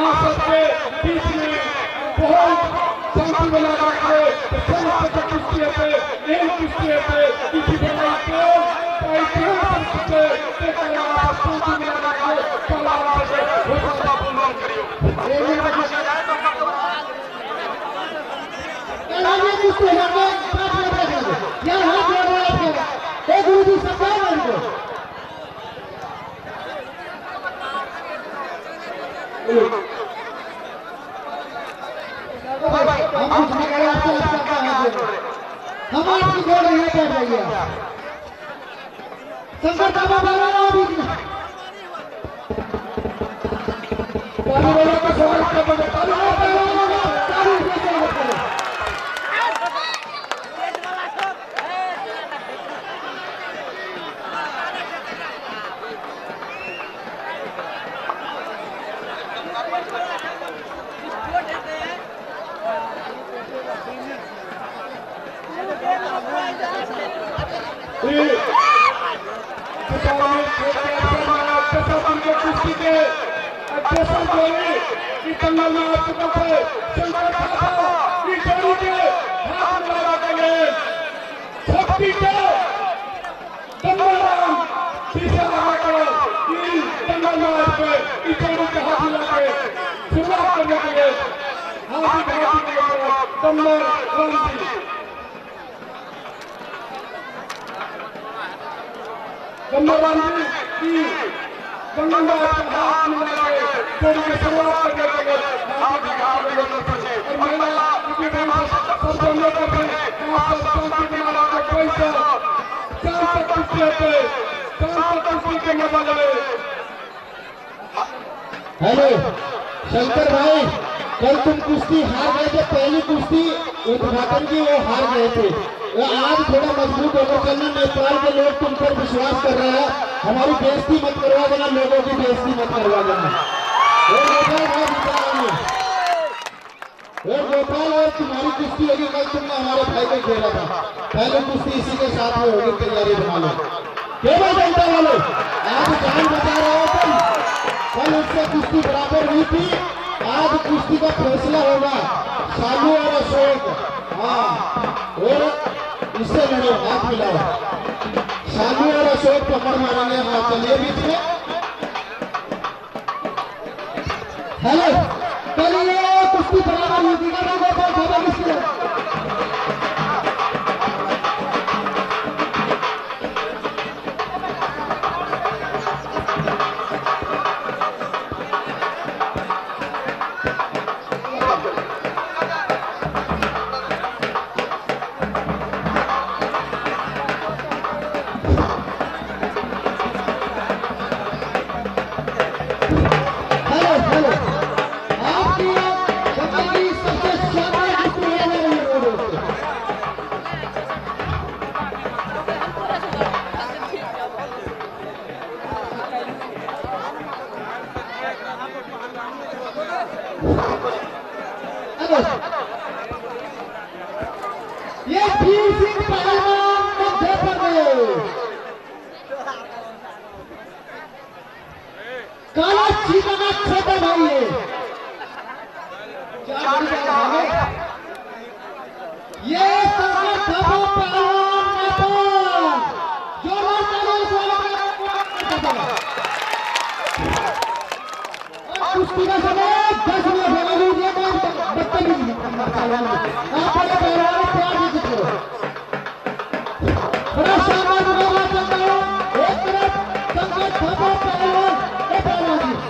यहाँ सबके बीच में बहुत शांति बना रखे समस्त कुश्ती है एक कुश्ती है किसी बड़ा को ऐतिहासिक से देखना शांति बना रखे पहलवान से घोषणा बोलना करियो ये कुश्ती जाए तो पहलवान कुश्ती है यार हाथ जोड़ रहे हैं ए गुरुजी समझाओ इनको हम कुछ नहीं कर रहे आपका हम आपकी जोड़ नहीं कर रही है शंकर बाबा बोला ना अभी पानी वाला का सवाल कर दो पानी वाला चालू से चलो कुश्ती के केशव जोड़ी की दंगल में आ चुका है शंकर थापा की जोड़ी के हाथ लगा देंगे शक्ति के दंगल पीछे लगा कर दंगल में आज पे इस जोड़ी के हाथ लगा के शुरुआत करने के लिए हाथी घाटी के दंगल रामजी की दंगल में हाथ मिला के जोड़ी की शुरुआत करने के लिए हाथी घाटी के और महिला की सब दोनों करते हैं आप सब शांति बना के कोई सा शांत कुश्ती पे शांत कुश्ती के मजा हेलो शंकर भाई कल तुम कुश्ती हार गए थे पहली कुश्ती उद्घाटन की वो हार गए थे आज थोड़ा मजबूत होकर चलना नेपाल के लोग तुम पर विश्वास कर रहे हैं हमारी बेइज्जती मत करवा देना लोगों की बेइज्जती मत करवा देना गोपाल और तुम्हारी कुश्ती होगी कल तुमने हमारे भाई को खेला था पहले कुश्ती इसी के साथ में होगी तैयारी बना लो केवल जनता वालों आज जान बचा रहे हो तुम कल उससे कुश्ती बराबर हुई थी आज कुश्ती का फैसला होगा शालू और अशोक हाँ और इससे लड़ो हाथ मिलाओ शालू और अशोक पकड़ मारेंगे हाँ चलिए बीच में हेलो कल ये कुश्ती बराबर हुई थी क्या ये भीम सिंह पहलवान मध्य प्रदेश काला चीता का छोटा भाई है ये शंकर थापा पहलवान नेपाल जोरदार तालियों से कुश्ती का समय 10 मिनट होगा लीजिए बदतमीजी पहलवान आप बड़े पहलवान प्यार दीजिए करो बड़ा शानदार मुकाबला चल रहा है एक तरफ शंकर थापा पहलवान एक पहलवान जी